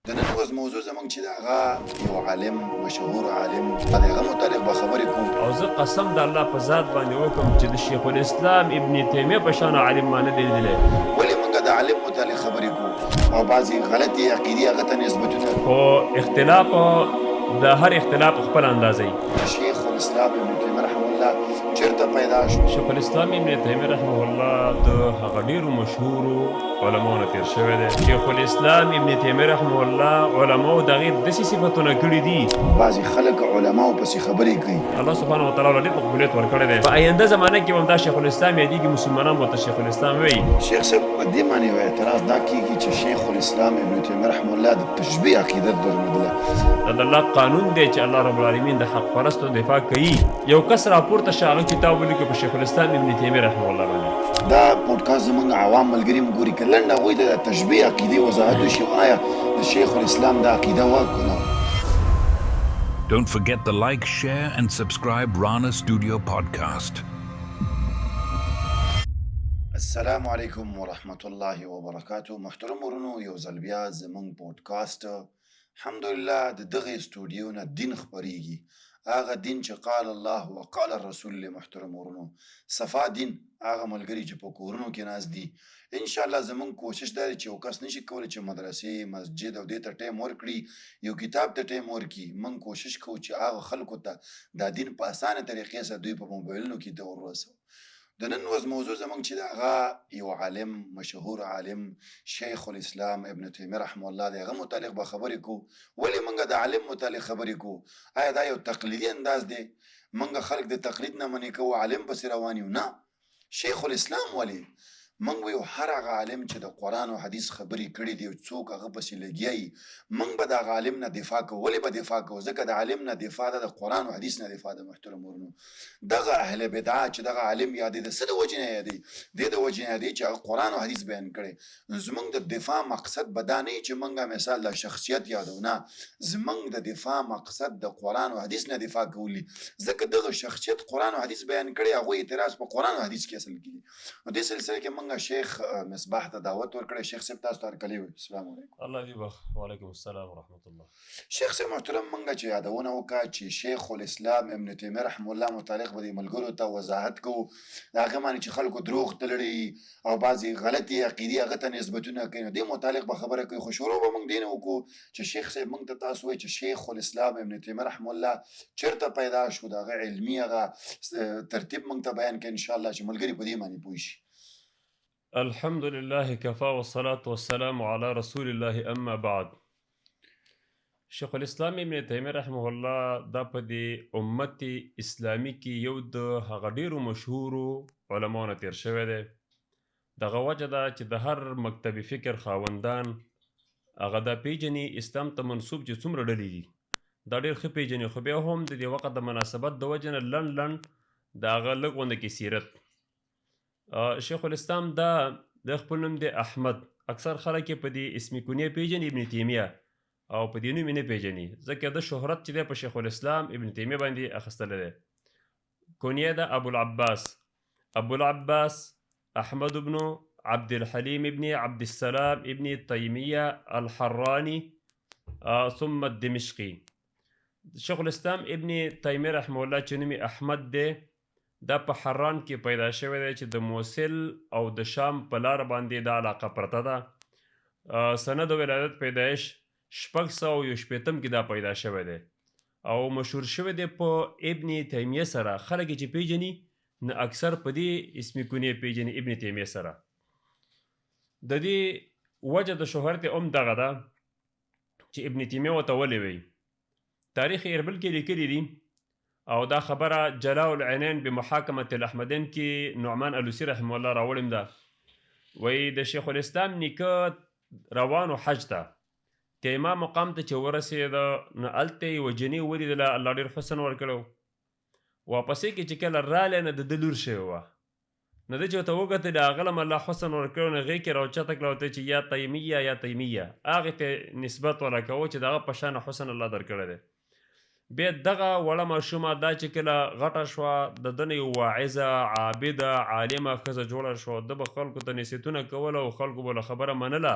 د نن ورځ موضوع زموږ چې د هغه یو عالم مشهور عالم د هغه متعلق به خبرې کوم. او زه قسم د الله په ذات باندې وکړم چې د شیخ الاسلام ابن تیمیه په شان عالم ما نه دی لیدلی. ولې موږ د عالم متعلق خبرې کوو او بعضې غلطې عقیدې هغه ته نسبتونه خو اختلاف د هر اختلاف خپل اندازه شیخ الاسلام ابن تیمیه رحمه الله چېرته پیدا شو؟ شیخ الاسلام ابن تیمیه رحمه الله د هغه ډېرو مشهورو علماو نه تېر شوی دی. شیخ الاسلام ابن تیمیه رحمه الله علماو د هغې داسې صفتونه کړي دي. بعضې خلک علماو پسې خبرې کوي. الله سبحانه وتعالی له ډېر مقبولیت ورکړی دی. په آینده زمانه کې به هم دا شیخ الاسلام یادېږي، مسلمانان به ورته شیخ الاسلام وایي. شیخ صاحب په دې باندې یو اعتراض دا کېږي چې شیخ الاسلام ابن تیمیه رحمه الله د تشبیه عقیده درلودله. دا د الله قانون دی چې الله رب العالمین د حق پرستو دفاع کوي. یو کس راپورته شه هغه کتاب ولیکي په شیخ الاسلام ابن تیمیه رحمه الله باندې. دا پودکاسټ زموږ عوام ملګري م ګوري که لنډ هغوی د تشبیه عقیدې وضاحت وشي آیا د شیخ الاسلام دا عقیده وه که نه. Don't forget to like, share and subscribe Rana Studio Podcast. السلام علیکم ورحمت الله وبرکاتو. محترم ورونو، یو ځل بیا زموږ پودکاسټ الحمدلله د دغې سټوډیو نه دین خپریږي. هغه دین چې قال الله وقال الرسول. محترم ورونو، صفا دین هغه ملګري چې په کورونو کې ناست دي. انشاءالله زموږ کوشش دا دی چې یو کس نشي کولی چې مدرسې مسجد او دې ته ټایم ورکړي، یو کتاب ته ټایم ورکړي. موږ کوشش کوو چې هغه خلکو ته دا دین په اسانه طریقې سره دوی په موبایلونو کې ته ورسوو. د نن ورځ موضوع زموږ چې د هغه یو عالم مشهور عالم شیخ الاسلام ابن تیمیه رحمه الله د هغه متعلق به خبرې کوو. ولې موږ د عالم متعلق خبرې کوو؟ آیا دا یو تقلیدي انداز دی؟ موږ خلک د تقلید نه منې کوو، عالم پسې روان یو؟ نه، شیخ الاسلام ولې موږ وایو هر هغه عالم چې د قرآن او حدیث خبرې کړي دي او څوک هغه پسې لګیا یي، موږ به د هغه عالم نه دفاع کوو. ولې به دفاع کوو؟ ځکه د عالم نه دفاع ده، د قرآن او حدیث نه دفاع ده. محترم ورونو، دغه اهل بدعه چې دغه عالم یادې د څه د وجې نه یادې؟ دې د وجې نه یادې چې هغه قرآن او حدیث بیان کړی. زموږ د دفاع مقصد به دا نه وي چې موږ مثال د شخصیت یادو، نه، زموږ د دفاع مقصد د قرآن او حدیث نه دفاع کول دي. ځکه دغه شخصیت قرآن او حدیث بیان کړی، هغوی اعتراض په قرآن او حدیث کې اصل کېږي. نو دې سلسله کې موږ شیخ مصباح ته دعوت ورکړی. شیخ صاحب تاسو ته هرکلی وایو. السلام علیکم. الله دې بخ. وعلیکم السلام ورحمت الله. شیخ صاحب محترم، موږ چې یادونه وکړه چې شیخ الاسلام ابن تیمیه رحمه الله متعلق به دې ملګرو ته وضاحت کوو د هغه باندې چې خلکو دروغ تلړي او بعضې غلطې عقیدې هغه ته نسبتونه کوي. نو دې متعلق به خبره کوي. خو شروع به موږ دې نه وکړو چې شیخ صاحب موږ ته تاسو وایي چې شیخ الاسلام ابن تیمیه رحمه الله چېرته پیدا شو، د هغه علمي هغه ترتیب موږ ته بیان کړي انشاءالله چې ملګري په دې باندې پوه شي. الحمد لله كفى والصلاة والسلام على رسول الله اما بعد. شیخ الاسلام ابن تیمیه رحمه الله دا په دې امت اسلامي کې یو د هغه ډېرو مشهورو علماو نه تېر شوی دی. دغه وجه ده چې د هر مکتب فکر خاوندان هغه دا پیژني اسلام ته منسوب چې څومره ډلې دي دا ډېر ښه پیژني. خو بیا هم د دې وخت د مناسبت د وجې نه لنډ د هغه لږ غونده کې سیرت. شیخ الاسلام دا د خپل نوم دی احمد. اکثر خلک یې په دې اسمي کونیه پیژني ابن تیمیه، او په دې نوم یې نه پیژني ځکه د شهرت چې دی په شیخ الاسلام ابن تیمیه باندې اخیستلی دی. کونیه ده ابو العباس احمد بن عبد الحلیم ابن عبد السلام ابن تیمیه الحرانی ثم الدمشقي. شیخ الاسلام ابن تیمیه رحمه الله چې نوم احمد دی دا په حران کې پیدا شوی دی چې د موصل او د شام په لار باندې دا علاقه پرته ده. سنه د ولادت پیدایش 661 کې دا پیدا شوی دی او مشهور شوی دی په ابن تیمیه سره. خلک چې پیژني نه اکثر په دې اسمي کونیه پیژني ابن تیمیه سره. د دې وجه د شهرت هم دغه ده چې ابن تیمیه ورته ولې وایي. تاریخ اربل کې لیکلي دي او دا خبره جلاء العینین بمحاکمة الاحمدین کې نعمان الوسی رحمه الله راوړم ده. وایي د شیخ الاسلام نیکه روانو حج ته تیمه مقام ته چې ورسېده نو هلته یې یوه جنۍ ولیدله، الله ډېر حسن ورکړی و. واپسې کې چې کله رالی نه د ده لور شوې وه، نو ده چې ورته وکتل هغه له هم الله حسن ورکړی و، نو هغې کې راوچته کړه ورته چې یا تیمیه یا تیمیه، هغې ته نسبت ورکوه چې د هغه په شان حسن الله درکړی دی. بیا دغه وړه ماشومه دا چې کله غټه شوه د ده نه یو واعظه عابده عالمه ښځه جوړه شوه. ده به خلکو ته نصیحتونه کول او خلکو به له خبره منله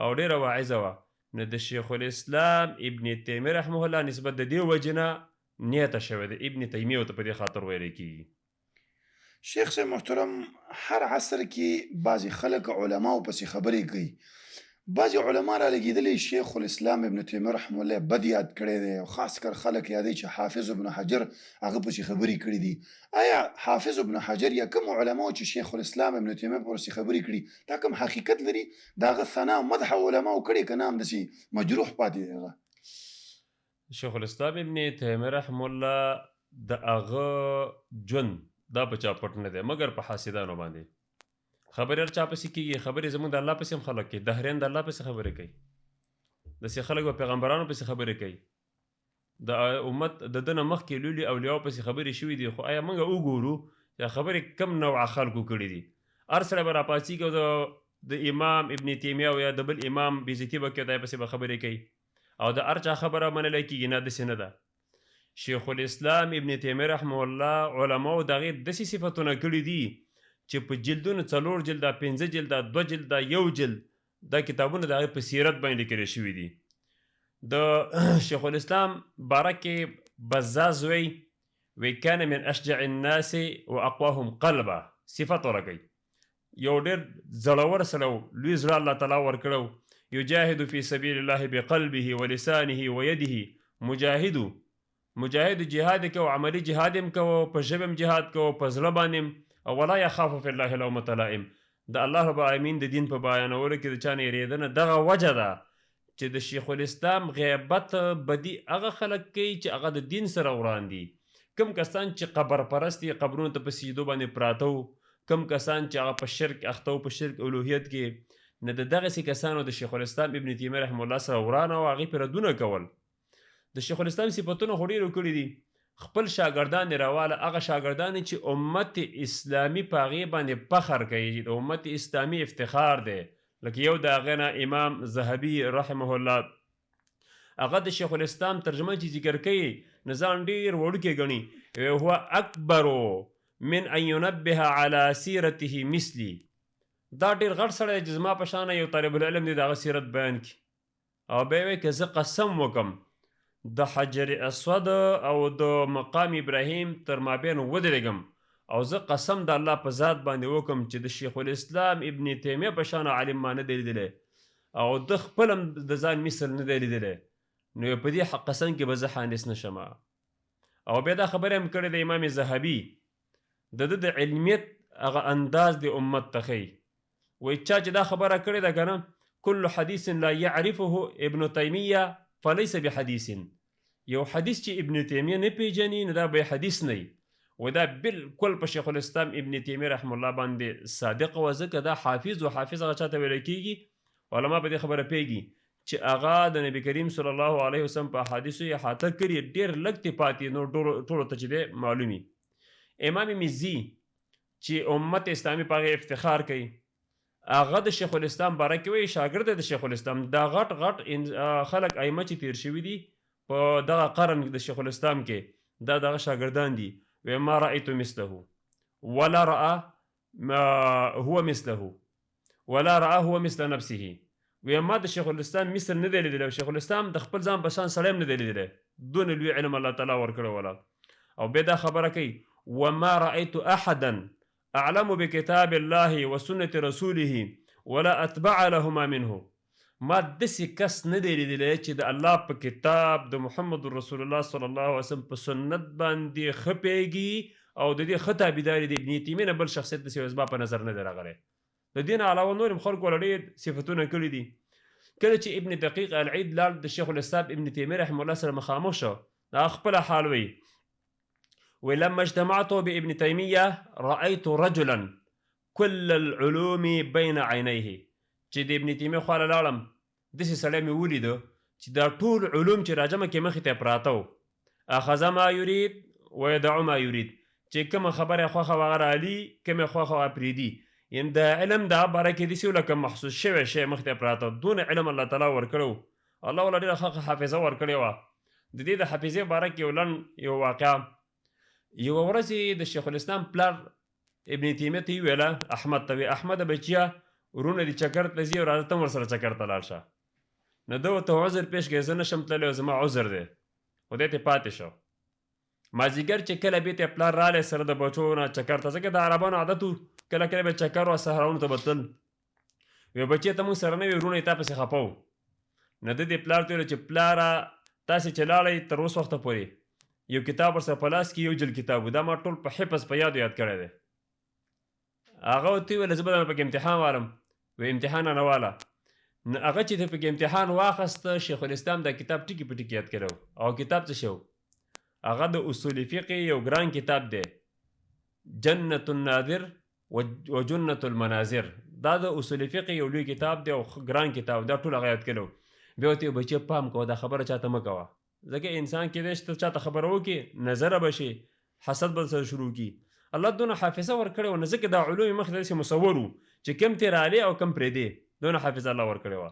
او ډېره واعظه وه. نو د شیخ الاسلام ابن تیمیه رحمه الله نسبت د دې وجې نه نیته شوی د ابن تیمیه ورته په دې خاطر ویلی کېږي. شیخ صاحب محترم، هر عصر کې بعضې خلک علماو پسې خبرې کوي. بعضې علما را لګېدلي شیخ الاسلام ابن تیمیه رحمه الله بد یاد کړی دی، او خاص کر خلک یادوي چې حافظ ابن حجر هغه پسې خبرې کړي دي. آیا حافظ ابن حجر یا کوم علماو چې شیخ الاسلام ابن تیمیه پسې خبرې کړي دا کوم حقیقت لري؟ د هغه ثنا مدح علماو کړې که نه همداسې مجروح پاتې دی هغه؟ شیخ الاسلام ابن تیمیه رحمه الله د هغه ژوند دا په چا پټ نه دی مګر په حاسدانو باندې. خبرې هر چا پسې کېږي، خبرې زموږ د الله پسې هم خلک کوي، دهریان د الله پسې خبرې کوي، داسې خلک به پیغمبرانو پسې خبرې کوي، د امت د ده نه مخکې لولي اولیاو پسې خبرې شوي دي. خو آیا موږ وګورو چې خبرې کم نوعه خلکو کړي دي؟ هر سړی به راپاڅېږي او د امام ابن تیمیه او یا د بل امام بېزتي به کوي، دی پسې به خبرې کوي او د هر چا خبره منلی کېږي. نه، داسې نه ده. شیخ الاسلام ابن تیمیه رحمه الله علماو د هغې داسې صفتونه کړي دي چې په جلدونو 4 جلده، 5 جلده، 2 جلده، 1 جلد دا کتابونه د هغې په سیرت باندې لیکلی شوي دي. د شیخ الاسلام باره کې بزاز وی کان من اشجع الناس واقواهم قلبا، صفت ورکوي یو ډېر زړور سړی و، لوی زړه الله تعالی ورکړی، یجاهد فی سبیل الله بقلبه ولسانه ویده، مجاهد جهاد کوو، عملی جهاد هم کوو، په ژبه هم جهاد کوو، په زړه باندې او ولا یخاف فی الله لومة لائم. د الله رب العالمین د دین په بیانولو کې د چا نه یېرېدنه دغه وجه ده چې د شیخ الاسلام غیبت بدي هغه خلک کوي چې هغه د دین سره وران دي. کم کسان چې قبر پرست دي، قبرونو ته په سجدو باندې پراته وو، کم کسان چې هغه په شرک اخته وو، په شرک الوهیت کې، نه د دغسې کسانو د شیخ الاسلام ابن تیمیه رحمه الله سره وران او هغې پرې ردونه کول. د شیخ الاسلام صفتونه خو ډېرو کړي دي. خپل شاګردان یې راواله، هغه شاګردان چې امت اسلامي په هغې باندې فخر کوي، چې د امت اسلامي افتخار دی. لکه یو د هغې نه امام ذهبي رحمه الله، هغه د شیخ الاسلام ترجمه چې ذکر کوي نو ځان ډېر وړوکی ګڼي، هو اکبر من ان ینبه علی سیرته مثلي. دا ډېر غټ سړی چې زما په شانه یو طالب العلم دی د هغه سیرت بیان کړي، او بیا وایي که زه قسم وکم د حجر اسود او د مقام ابراهیم تر مابین ودرېږم، او زه قسم د الله په ذات باندې وکم چې د شیخ الاسلام ابن تیمیه په شان عالم ما نه دی لیدلی، او د خپل هم د ځان مثل نه دی لیدلی، نو په دې قسم کې به زه حانس نه شم. او بیا دا خبره هم کړې د امام ذهبي، د ده د علمیت هغه انداز د امت ته ښیي. وایي چا چې دا خبره کړې ده که نه، کل حدیث لا یعرفه ابن تیمیه فلیس بحدیث، یو حدیث چې ابن تیمیه نه پیژني نو دا به حدیث نه وي. و دا بالکل په شیخ الاسلام ابن تیمیه رحمه الله باندې صادق و، ځکه دا حافظ و حافظ هغه چاته ویلی کېږي، علما په دې خبره پوهېږي چې هغه د نبي کریم صلی الله علیه وسلم په احادیثو یې احاطه کړي، ډېر لږ ترې پاتې نو ټولو ته چې دی معلوم وي. امام مزي چې امت اسلامي په هغې افتخار کوي، هغه د شیخ الاسلام باره کې وایي شاګرد د شیخ الاسلام، دا غټ خلک ائمه چې تیر شوي دي په دغه قرن د شیخ الاسلام کې، دا دغه شاګردان دي. وایي ما رأیت مثله ولا رأى هو مثله ولا رأى هو مثل نفسه. وایي ما د شیخ الاسلام مثل نه دی لیدلی، او شیخ الاسلام د خپل ځان په شان سړی هم نه دی لیدلی، دونه لوی علم الله تعالی ورکړی ولا. او بیا دا خبره کوي وما رأیت احدا اعلم بکتاب الله وسنة رسوله ولا اتبع لهما منه. ما داسې کس نه دی لیدلی چې د الله په کتاب د محمد رسول الله صلی الله علیه وسلم په سنت باندې ښه پوهېږي او د دې ښه تابعدار د ابن تیمیې نه بل شخصیت داسې زما په نظر نه دی راغلی. د دې نه علاوه نور هم خلکو والا ډېر صفتونه کړي دي. کله چې ابن دقیق العید لاړ د شیخ الاسلام ابن تیمیه رحمه الله سره مخامخ شو، دا خپله حال وایي، ولما اجتمعت بابن تیمیه رأیت رجلا کل العلوم بین عینیه. چې د ابن تیمیه خواله لاړم، داسې سړی مې ولیده چې دا ټول علوم چې راجمع کې مخې ته پراته وو، اخذ ما یرید ویدع ما یرید، چې کومه خبره یې خوښه وه هغه رالي، کومه یې خوښه وه هغه پرېږدي. یعنې د علم دا باره کې داسې لکه محسوس شوی شی مخې ته پراته، دونه علم الله تعالی ورکړی وو، الله والا ډېره ښه حافظه ورکړې وه. د دې د حافظې باره کې یو لنډ یو واقعه، یوه ورځ د شیخ الاسلام پلار ابن تیمیه ته یې ویله احمد ته، وی احمده بچیه ورونه دې چکر ته ځي او راځه ته هم ورسره چکر ته لاړ شه. نو ده ورته عذر پیش کړی زه نشم تللی او زما عذر دی خو دی ترې پاتې شو مازدیګر چې کله بېرته یې پلار رالی سره د بچو نه چکر ته ځکه د عربانو عادت و کله کله به چکر و صحراونو ته به تلل وی بچې ته موږ سره نه وي ورونه یې تا پسې خفه و نو ده دې پلار ته ویل چې پلاره تاسې چې لاړئ تر اوس وخته پورې یو کتاب ورسره په لاس کې یو جل کتاب و دا ما ټول په حفظ په یادو یاد کړی دی هغه ورته وویل زه به درنه پکې امتحان والم وی امتحان نه واله نو هغه چې ته پکې امتحان واخسته شیخ الاسلام دا کتاب ټکي په ټکي یاد کړی او کتاب څه شی و هغه د اصول فقه یو ګران کتاب دی جنت الناظر و جنت المناظر دا د اصول فقه یو لوی کتاب دی او ګران کتاب دا ټول هغه یاد کړی بیا ورته بچې پام کوه دا خبره چاته مه کوه ځکه انسان کیدای شي ته چاته خبره وکړي نظره به شي حسد به سره شروع کړي الله دونه حافظه ورکړې وه نو ځکه دا علوم مخکې داسې مصور وو چې کم ترې رالې او کم پرېدې دونه حافظه الله ورکړې وه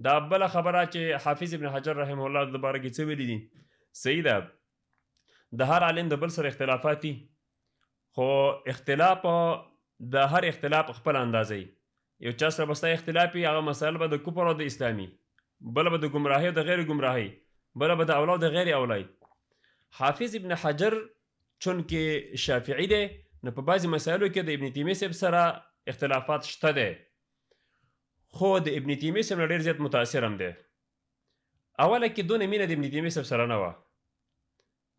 دا بله خبره چې حافظ ابن حجر رحمه الله د باره کې څه ویلي دي صحیح ده د هر عالم د بل سره اختلافات دي خو اختلاف د هر اختلاف خپل اندازه یو چا سره به ستا اختلاف وي هغه مسایل به د کفر او د اسلامي بله به د ګمراهۍ او د غیر ګمراهۍ بله به د اولا او د غیر اولای حافظ ابن حجر چونکې شافعي دی نو په بعضې مسایلو کې د ابن تیمیې صاحب سره اختلافات شته دی خو د ابن تیمیې صاحب نه ډېر زیات متاثر هم دی اوله کې دونه مینه د ابن تیمیې صاحب سره نه وه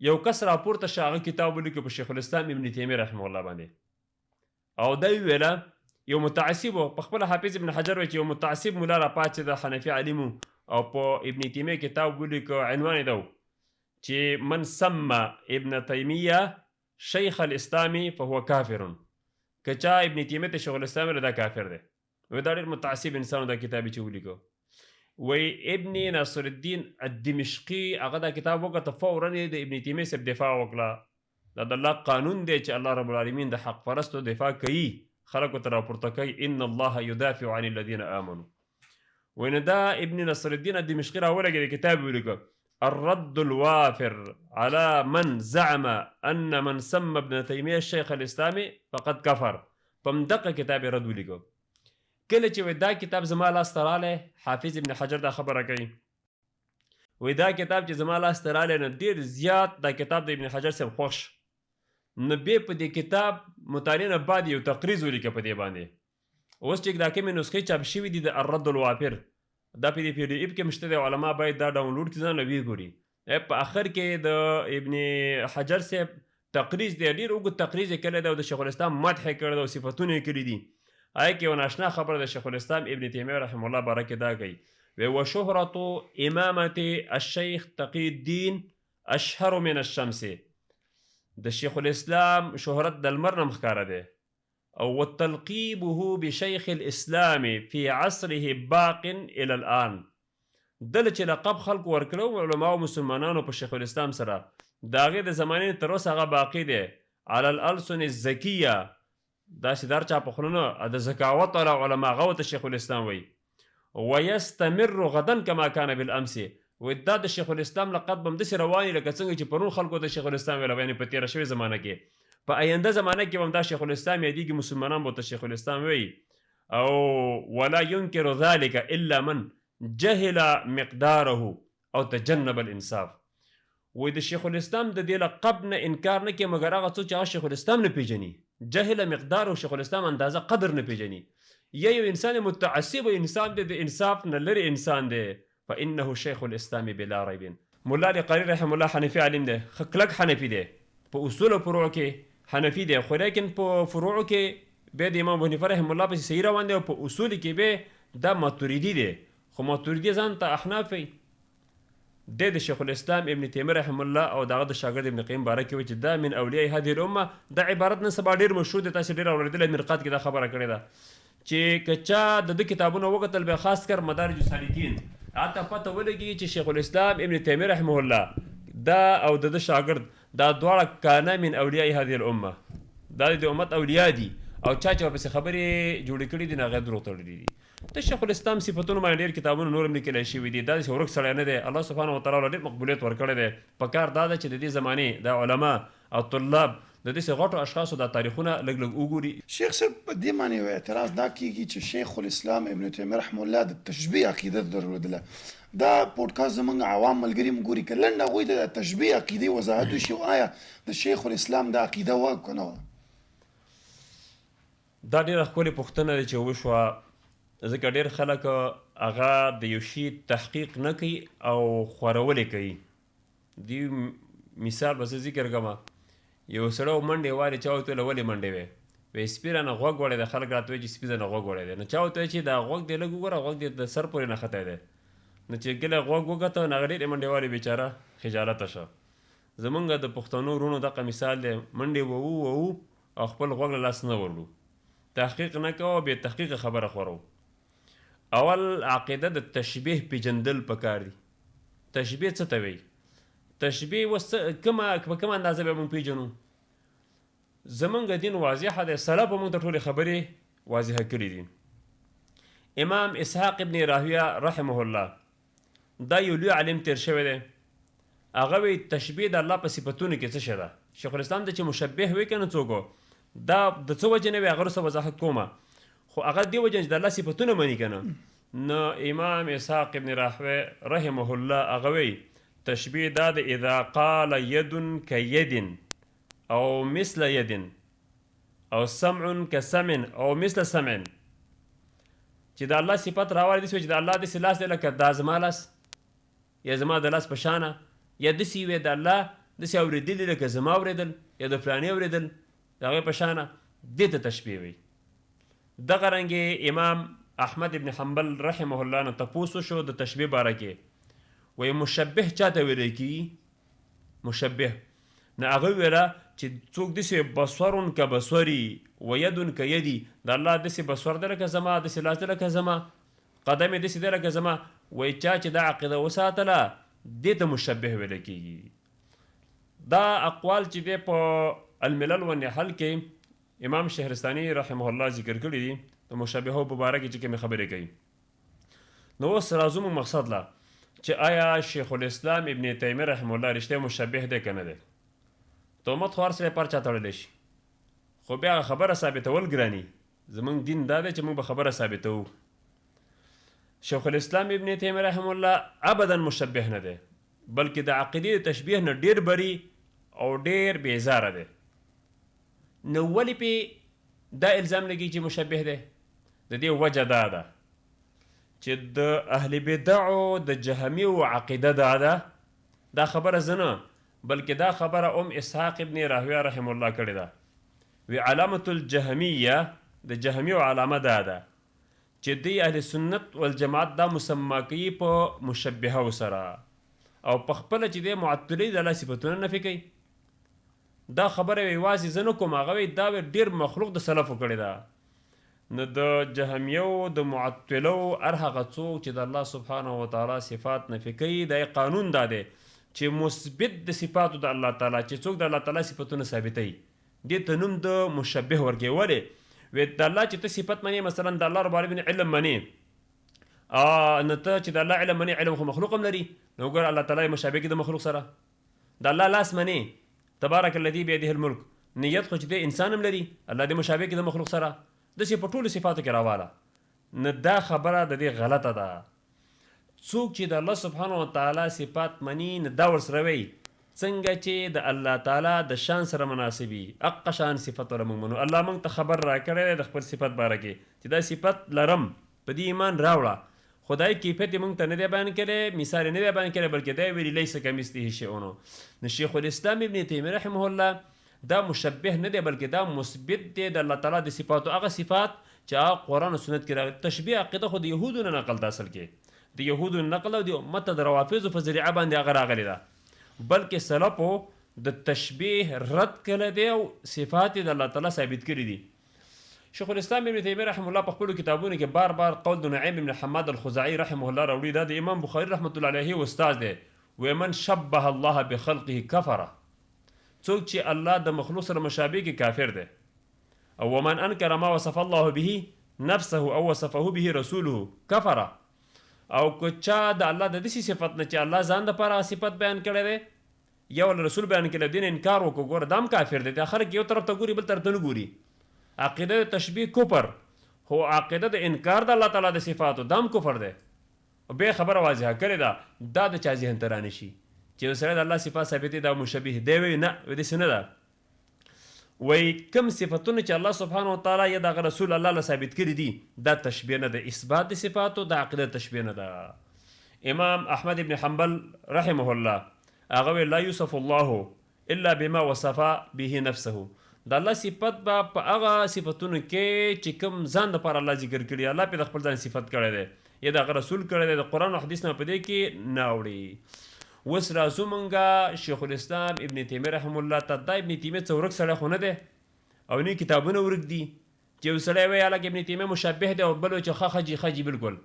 یو کس راپورته شه هغه کتاب ولیکه په شیخ الاسلام ابن تیمیه رحمه الله باندې او دا ویله یو متعصب و په خپله حافظ ابن حجر وی چې یو متعصب ملا راپاڅېده حنفي عالم او په ابن تیمیه کتاب ولیکه عنوان یې ده چې من سمه ابن تیمیه شیخ الاسلام فهو کافر که چا ابن تیمیه ته شیخ الاسلام ویله دا کافر دی وی دا ډېر متعصب انسان دا کتاب چې ولیکه وی ابن ناصر الدین الدمشقي هغه دا کتاب وکړه فورا یې د ابن تیمیې صاحب دفاع وکړه دا د الله قانون دی چې الله رب العالمین د حق پرستو دفاع کوي خلکو ته راپورته کوي ان الله يدافع عن الذين آمنوا وی نو دا ابن ناصر الدین الدمشقي راولګېد کتاب ولیکه الرد الوافر على من زعم ان من سمى ابن تیمیه الشیخ الاسلامي فقد کفر په همدغه کتاب یې رد ولیکه کله چې وی دا کتاب زما لاسته رالی حافظ ابن حجر دا خبره کوي وی دا کتاب چې زما لاسته رالی نو ډېر زیات دا کتاب د ابن حجر صاحب خوښ نو بیا په دې کتاب مطالعې نه بعد یو تقریض ولیکه په دې باندې اوس چې دا کومې نسخې چاپ شوي دي د الرد الوافر دا په دې پی ډي اف کې هم شته دی علما باید دا ډاونلوډ کړي ځان ویې ګوري په اخر کې د ابن حجر صاحب تقریض دی ډېر اوږد تقریض یې کړی دی او د شیخ الاسلام مدح یې کړی دی او صفتونه یې کړي دي آیا کې یو ناشنا خبر د شیخ الاسلام ابن تیمیه رحمه الله باره کې دا کوي و شهرة امامة الشیخ تقی الدین اشهر من الشمس د شیخ الاسلام شهرت د لمر نه ښکاره دی او وتلقیبه بشیخ الاسلام فی عصره باق الى الان دله چې لقب خلکو ورکړو علماو مسلمانانو په شیخ الاسلام سره د هغې د زمانې تر اوسه هغه باقي دی علی الالسن الزکیه دا چې دار چا په خوله نه د ذکاوت والا علما هغه ورته شیخ الاسلام وایي ویستمر غدا کما کان بالامس وایي دا د شیخ الاسلام لقب به همداسې روان وي لکه څنګه چې پرون خلکو ته شیخ الاسلام ویله یعنې په تېره شوې زمانه کې په آینده زمانه کې به هم دا شیخ الاسلام یادېږي مسلمانان به ورته شیخ الاسلام وایي او ولا ينکر ذلك الا من جهل مقداره او تجنب الانصاف وایي د شیخ الاسلام د دې لقب نه انکار نه کوي مګر هغه څوک چې هغه شیخ الاسلام نه پېژني جهل مقدار او شیخ الاسلام اندازه قدر نه پیژني یو انسان متعصب انسان دی د انصاف نه لري انسان دی فانه شیخ الاسلام بلا ریب مولا علی قاری رحم الله حنفي عالم دی کلک حنفي دی په اصول او فروع کې حنفي دی خو لیکن په فروع کې به د امام ابو حنیفه رحم الله پسې صحیح روان دی او په اصول کې به دا ماتوریدي دی خو ماتوریدي ځان ته احناف وي د شیخ الاسلام ابن تیمیه رحم الله او دغه د شاګرد ابن قیم باره کې وایي چې دا من اولیاء هذه الامه دا عبارت نن سبا ډېر مشهور دی تاسې ډېر اورېدلی مرقات کې دا خبره کړې ده چې که چا د ده کتابونه وکتل بیا خاص کر مدارج السالکین هلته پته ولګي چې شیخ الاسلام ابن تیمیه رحمه الله دا او د ده شاګرد دا دواړه کانه من اولیاء هذه الامه دا د امت اولیاء دي او چا چې ورپسې خبرې جوړې کړي دي نو هغه دروغ تړلي دي د شیخ الاسلام صفتونه باندې ډېر کتابونه نور هم لیکلی شوي دي دا داسې ورک سړی نه دی الله سبحانه وتعالی له ډېر مقبولیت ورکړی دی په کار دا ده چې د دې زمانې د علما او طلاب د داسې غټو اشخاصو دا تاریخونه لږ لږ وګوري شیخ صاحب په دې معنی یو اعتراض دا کېږي چې شیخ الاسلام ابن تیمیه رحمه الله د تشبیه عقیده درلودله دا پودکاسټ زمونږ عوام ملګري هم ګوري، که لنډ هغوی ته د تشبیه عقیدې وضاحت وشي، آیا د شیخ الاسلام دا عقیده وه که نه وه؟ دا ډېره ښکلې پوښتنه ده چې وشوه، ځکه ډېر خلک هغه د یو شي تحقیق نه کوي او خورولې کوي. دې مثال به زه ذکر کړم، یو سړی منډې وارې چا ورته ویله ولې منډې وې؟ وایي سپي رانه غوږ وړی دی. خلک راته وایي چې سپي ځنه غوږ وړی دی. نو چا ورته وایي چې دا غوږ دی لږ وګوره، غوږ دې د سر پورې نښتی دی. نو چې کله غوږ وکته نو هغه ډېرې منډې وارې بېچاره خجالته شه. زمونږ د پښتنو وروڼو دغه مثال دی، منډې ووو او خپل غوږ له لاس نه وړو، تحقیق نه کوو، بې تحقیقه خبره خورو. اول عقیده د تشبیه پیژندل پکار دي. تشبیه څه ته وایي؟ تشبیه اوس په کومه اندازه به موږ پیژنو؟ زمونږ دین واضحه دی، سلفو موږ ته ټولې خبرې واضحه کړي دي. امام اسحاق ابن راهویه رحمه الله دا یو لوی عالم تیر شوی دی، هغه وایي تشبیه د الله په صفتونو کې څه شی ده. شیخ الاسلام ته چې مشبه وایي که نه څوک دا د څه وجې نه وي هغه وروسته وضاحت کومه، خو هغه دې وجې چې د الله صفتونه مني که نه. نو امام اسحاق ابن راهویه رحمه الله هغه وایي تشبیه دا د اذا قال ید کید او مثل ید او سمع کسمع او مثل سمع، چې د الله صفت راوړی داسې وي چې د الله داسې لاس دی لکه دا زما لاس یا زما د لاس په شانه، یا داسې وي د الله داسې اورېدلي لکه زما اورېدل یا د فلانې اورېدل د هغې په شانه، دې ته تشبیه وایي. دغه رنګې امام احمد ابن حنبل رحمه الله نه تپوس وشو د تشبیه باره کې، وایي مشبه چاته ویلی کېږي؟ مشبه نه هغه ویله چې څوک داسې بصور کبصري و ید کیدي، د الله داسې بصور دی لکه زما، داسې لاس دی لکه زما، قدم یې داسې دی لکه زما. وایي چا چې دا عقیده وساتله دې ته مشبه ویلی کېږي. دا اقوال چې دی په الملل والنحل کې امام شهرستاني رحمه الله ذکر کړي دي د مشبهو په باره کې چې کومې خبرې کوي. نو اوس راځو موږ مقصد له چې آیا شیخ الاسلام ابن تیمیه رحمه الله رښتیا مشبه دی که نه دی؟ تهمت خو هر سړی پر چا تړلی شي، خو بیا خبره ثابتول ګراني. زمونږ دین دا دی چې موږ به خبره ثابتوو. شیخ الاسلام ابن تیمیه رحمه الله ابدا مشبه نه دی، بلکې د عقیدې د تشبیه نه ډېر بری او ډېر بیزاره دی. نو ولې پې دا الزام لګي چې مشبه دی؟ د دې وجه دا ده چې د اهل بدعو د جهمیو عقیده دا ده، دا خبره زه نه بلکې دا خبره اسحاق ابن راهویه رحم الله کړې ده. وی علامة الجهمیه د جهمیو علامه دا ده چې دی اهل سنت والجماعت دا مسما کوي په مشبهه سره، او په خپله چې دی معطلۍ د الله صفتونه نفي کوي. دا خبره یوازې زه نه کوم، هغه دا ډېر مخلوق د سلفو کړې ده. نو د جهمیو د معطلو هر هغه څوک چې د الله سبحانه وتعالی صفات نفي کوي، دا قانون دا دی چې مثبت د صفاتو د الله تعالی، چې څوک د الله تعالی صفتونه ثابتوي دې ته نوم د مشبه ورکوي. ولې؟ وی د الله چې ته صفت منې، مثلا د الله رب العالمین علم منې، نو ته چې د الله علم منې، علم خو مخلوق هم لري، نو وګوره الله تعالی مشابه کې د مخلوق سره. د الله لاس منې، تبارک الذي بيده الملک، نیت خو چې د انسان هم لري، الله دې مشابه کې د مخلوق سره، داسې په ټولو صفاتو کې راواله. نو دا خبره د دې غلطه ده. څوک چې د الله سبحانه وتعالی صفات مني، نو دا ورسره وایي څنګه چې د الله تعالی د شان سره مناسبي اقا شان صفت ولا موږ منو. الله موږ ته خبر راکړی د خپل صفت باره کې چې دا صفت لرم، په دې ایمان راوړه. خدای کیفیت موږ ته نه دی بیان کړی، مثال نه دی بیان کړی، بلکې دا ویلي لیس کمثله شیء. نو شیخ الاسلام ابن تیمیه رحمه الله دا مشبه نه دی، بلکې دا مثبت دی د الله تعالی د صفاتو، هغه صفات چې هغه قرآن او سنت کې راغلي. تشبیه عقیده خو د یهودو نه نقل ده، اصل کې د یهودو نقل او د امت د روافضو په ذریعه باندې هغه راغلی ده، بلکې سلفو د تشبیه رد کړی دی او صفات د الله تعالی ثابت کړي دي. شیخ الاسلام ابن تیمیه رحمه الله په خپلو کتابونو کې بار بار قول د نعیم ابن حماد الخزاعي رحمه الله راوړي. دا د امام بخاري رحمة الله علیه استاد دی. ومن شبه الله بخلقه کفره، څوک چې الله د مخلوق سره مشابه کې کافر دی. او ومن انکر ما وصف الله به نفسه او وصفه به رسوله کفره، او که چا د الله د داسې صفت نه چې الله ځان دپاره صفت بیان کړی دی یا ول رسول بیان کړی دی، انکار وکړو، ګوره دا هم کافر دی. دا خلک یو طرف ته ګوري بل طرف ته نه ګوري. عقیده د تشبیه کفر، خو عقیده د انکار د الله تعالی د صفاتو دا هم کفر دی. بیا خبره واضحه کړې ده دا د چا ذهن ته رانشي چې یو سړی د الله صفات ثابتې دا مشبه دی وایي نه داسې نه ده وایي کوم صفتونه چې الله سبحانه وتعالی یا دغه رسول الله له ثابت کړي دي دا تشبیه نه ده اثبات د صفاتو د عقیده تشبیه نه ده امام احمد ابن حنبل رحمه الله هغه وایي لا یوصف الله الا بما وصف به نفسه د الله صفت به په هغه صفتونو کې چې کوم ځان دپاره الله ذکر کړي الله پې د خپل ځان صفت کړی دی یا دغه رسول کړی دی د قرآن او حدیث نه په دې کې نه اوړي اوس راځو مونږه شیخ الاسلام ابن تیمیه رحم الله ته دا ابن تیمیه څه ورک سړی خو نه دی او نه کتابونه ورک دي چې یو سړی وایي هلکه ابن تیمیه مشبه دی او بل وایي چې خجي بالکل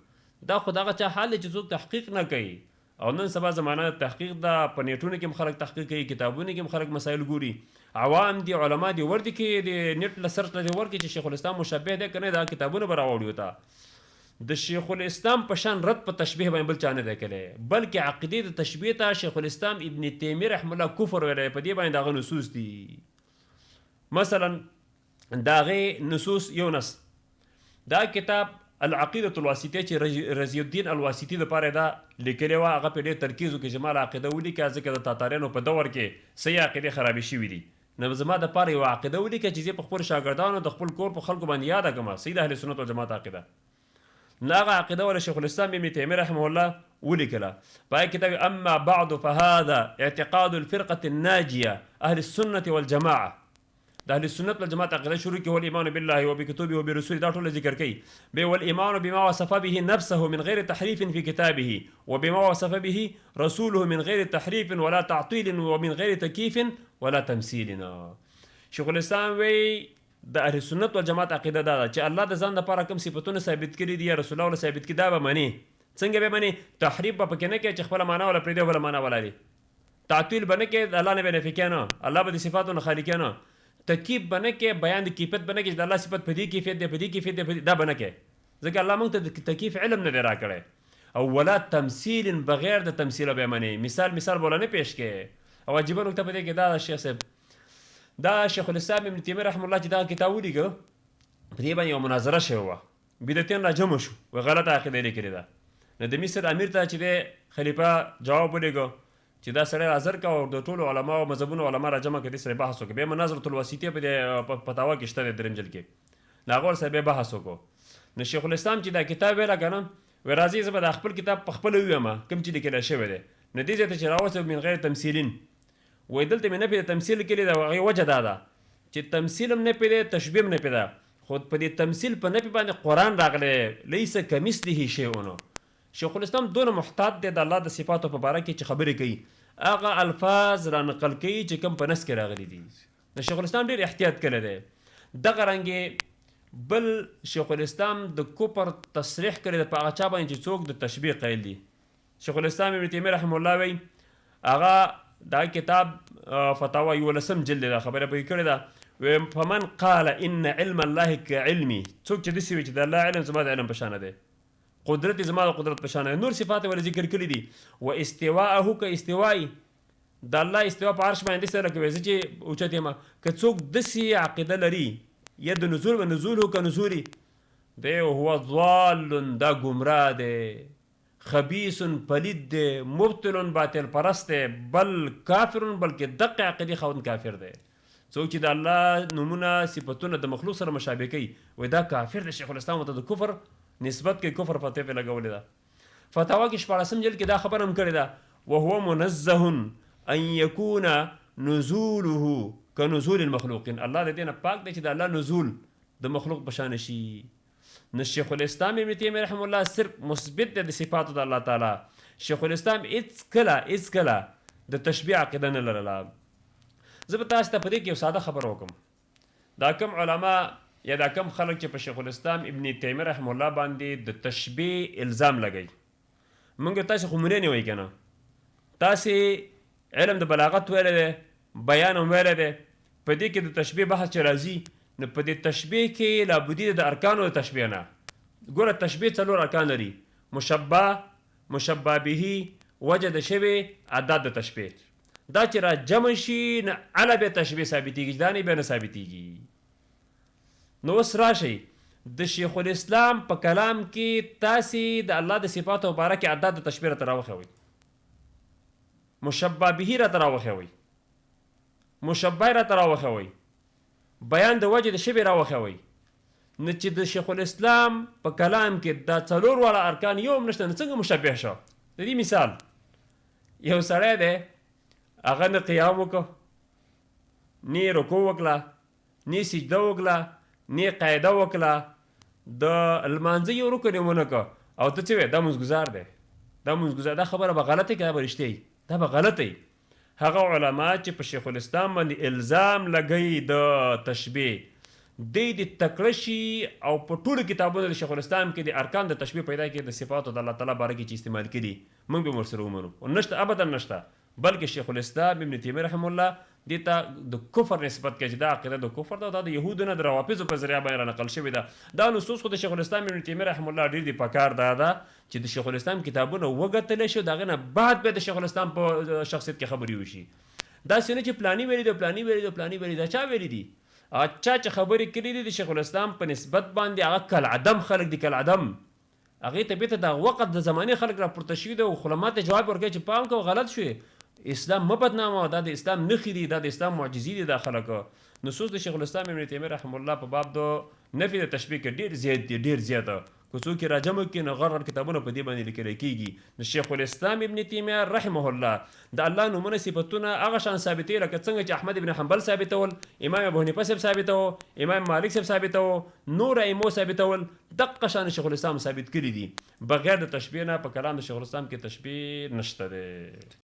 دا خو دغه چا حال دی چې څوک تحقیق نه کوي او نن سبا زمانه د تحقیق ده په نیټونو کې هم خلک تحقیق کوي کتابونو کې هم خلک مسایل ګوري عوام دي علما دي ورته کې د نیټ له سرچ له ورکې چې شیخ الاسلام مشبه دی که نه دا کتابونه به راوړي ورته د شیخ الاسلام په شان رد په تشبیه باندې بل چا نه دی کړی بلکې عقیدې د تشبیه ته شیخ الاسلام ابن تیمیه رحم الله کفر ویلی په دې باندې د هغه نصوص دي مثلا د هغې نصوص یو نص دا کتاب العقیدة الواسطیه چې رضی الدین الواسطي دپاره دا لیکلې وه هغه پې ډېر ترکیز وکړي چې ما له عقیده ولیکه ځکه د تاتاریانو په دور کې صحیح عقیدې خرابې شوي دي نو زما دپاره یوه عقیده ولیکه چې زه په خپلو شاګردانو د خپل کور په خلکو باندې یاده کړم صحیح د اهل سنت والجماعت عقیده نو هغه عقیده ولا شیخ الاسلام ابن تیمیه رحمه الله ولیکله په هغه کتاب اما بعد فهذا اعتقاد الفرقة الناجیه اهل السنة والجماعه د اهل السنت والجماعت عقیده شروع کې هو الايمان بالله وبكتبه وبرسوله دا ټول ذکر کوي به والايمان بما وصف به نفسه من غير تحريف في كتابه وبما وصف به رسوله من غير تحريف ولا تعطيل ومن غير تكييف ولا تمثيل شیخ الاسلام وی د اهل سنت والجماعت عقیده دا ده چې الله د ځان لپاره کوم صفتونه ثابت کړي دي یا رسول الله ثابت کړي دا به مني څنګه به مني تحریف به پکې نه کوي چې خپله معنا ولا پرېږدي بله معنا ولري تعطیل به نه کوي د الله نه به نفي کوي نه الله به د صفاتو نه خالي کوي نه تکیف به نه کوي بیان د کیفیت به نه کوي چې د الله صفت په دې کیفیت دی په دې کیفیت دی دا به نه کوي ځکه الله موږ ته د تکیف علم نه دی راکړی او ولا تمثیل بغیر د تمثیله به مني مثال بوله نه پیش کوي او عجیبه نکته په دې کې دا شیخ صاحب دا شیخ الاسلام ابن تیمیه رحم الله چې دا کتاب ولیکه په دې باندې یوه مناظره شوې وه بدعتیان راجمع شو و غلطه عقیده یې لیکلې ده نو د مصر امیر ته چې دی خلیفه جواب ولیږه چې دا سړی حاضر کا او د ټولو علما او مذهبونو علما راجمع کړي سره بحث وکړي بیا مناظرة الواسطیه په فتاوا کې شته دی دریم جلد کې د هغه ورسره بیا بحث وکړو نو شیخ الاسلام چې دا کتاب ویله که نه وایي راځئ زه به دا خپل کتاب په خپله ووایم کوم چې لیکلی شوی دی نو دې ځای ته چې راوڅه من غیر تمثیلین وایي دلته مې نه پې د تمثیل کلي ده هغې وجه دا ده چې تمثیل هم نه پې دی تشبیه هم نه پې ده خو په دې تمثیل په نفي باندې قرآن راغلی لیس کمثله شیء شیخ الاسلام دونه محتاط دی د الله د صفاتو په باره کې چې خبرې کوي هغه الفاظ را نقل کوي چې کوم په نس کې راغلي دي د شیخ الاسلام ډېر احتیاط کړی دی دغه رنګې بل شیخ الاسلام د کفر تصریح کړی دی په هغه چا باندې چې څوک د تشبیه قایل دي شیخ الاسلام ابن تیمیه رحمه الله وایي هغه دا کتاب فتاوا 11 جلد ده خبره پکې کړې ده فمن قال ان علم الله كعلمي څوک چې داسې وي چې د الله علم زما د علم په شانه دی قدرت زما د قدرت په شانه نور صفات ولې ذکر کړي دي و استواءه كاستوائي د الله استوا په عرش باندې سره کوي چې اوچت یم که څوک داسې عقیده لري یا د نزول و نزوله كنزولي دی هو ضال دا ګمراه دی خبیث پلید دی مبتل باطل پرست دی بل کافر بلکې دقه عقیدې خاوند کافر دی څوک چې د الله نومونه صفتونه د مخلوق سره مشابه کوي وایي دا کافر دی شیخ الاسلام ورته د کفر نسبت کوي کفر فتوی پې لګولې ده فتاوا کې 14 جلد کې دا خبره هم کړې ده وهو منزه ان يكون نزوله كنزول المخلوقين الله د دې نه پاک دی چې د الله نزول د مخلوق په شان شي نو شیخ الاسلام ابن تیمیه رحم الله صرف مثبت دی د صفاتو د الله تعالی شیخ الاسلام هیڅ کله د تشبیه عقیده نه لرله زه به تاسو ته په دې کې یو ساده خبره وکړم دا کم علما یا دا کم خلک چې په شیخ الاسلام ابن تیمیه رحم الله باندې د تشبیه الزام لګوي موږ تاسو خو مونږ نه وایي که نه تاسې علم د بلاغت ویلی دی بیان هم ویلی دی په دې کې د تشبیه بحث چې راځي نو په دې تشبیه کې لابدي د ارکانو د تشبیه نه ګوره تشبیه 4 ارکان لري مشبه به وجه د شوی عدد د تشبیه دا چې را جمع شي نه علا بیا تشبیه ثابتېږي دا نه بیا نه ثابتېږي نو اوس راشئ د شیخ الاسلام په کلام کې تاسې د الله د صفاتو مبارکې اعداد د تشبیه راته راوښوئ، مشبه به راته راوښوئ، مشبه راته راوښوئ، بیان د وجه د شبې راوښوئ. نه چې د شیخ الاسلام په کلام کې دا څلور واړه ارکان یو هم نشته، نو څنګه مشبه شو؟ د دې مثال یو سړی دی هغه نه قیام وکړه، نه یې رکوع وکړه، نه یې سجده وکړه، نه یې قاعده وکړه، د لمانځه یو رکن یې ونه کړه او ته څه وایې دا مونځګزار دی، دا مونځګزار. دا خبره به غلطه که دا به رښتیا وي؟ دا به غلطه وي. هغه علما چې په شیخ الاسلام باندې الزام لګوي د تشبیه، دی د تکړه شي او په ټولو کتابونو د شیخ الاسلام کې د ارکان د تشبیه پیدا کړي د صفاتو د الله تعالی باره کې چې استعمال کړي موږ به ورسره ومنو، نشته ابدا نشته. بلکې شیخ الاسلام ابن تیمیه رحمه الله دې ته د کفر نسبت کوي چې دا عقیده د کفر ده، دا د یهودو نه د روافضو په ذریعه باندې رانقل شوې ده. دا نصوص خو د شیخ الاسلام ابن تیمیه رحمه الله ډېر دي پکار ده چې د شیخ الاسلام کتابونه وګتلی شي، د هغې نه بعد به د شیخ الاسلام په شخصیت کې خبرې وشي. داسې نه چې پلاني ویلي دی پلاني ویلي دی پلاني ویلي دی. چا ویلي دي؟ چا چې خبرې کړي دي د شیخ الاسلام په نسبت باندې هغه کالعدم خلک دي، کالعدم. هغې ته بیرته د وخت د زمانې خلک راپورته شوي دي او علما ته جواب ورکوي چې پام کوه غلط شوې، اسلام مه بدنامه، دا د اسلام نښې دي، دا د اسلام معجزې دي. دا خلک نصوص د شیخ الاسلام ابن تیمیه رحمه الله په باب د نفي د تشبیه کې ډېر زیات دي، ډېر زیاته. که څوک یې راجمع کړي نو غر کتابونه په دې باندې لیکلی کېږي. د شیخ الاسلام ابن تیمیه رحمه الله د الله نومونه صفتونه هغه شان ثابتوي لکه څنګه چې احمد ابن حنبل ثابتول، امام ابو حنیفه صاحب ثابتو، امام مالک صاحب ثابتو، نور ائمو ثابتول، دقه شان شیخ الاسلام ثابت کړي دي. بغیر د تشبیه نه په کلام د شیخ الاسلام کې تشبیه نشته دی.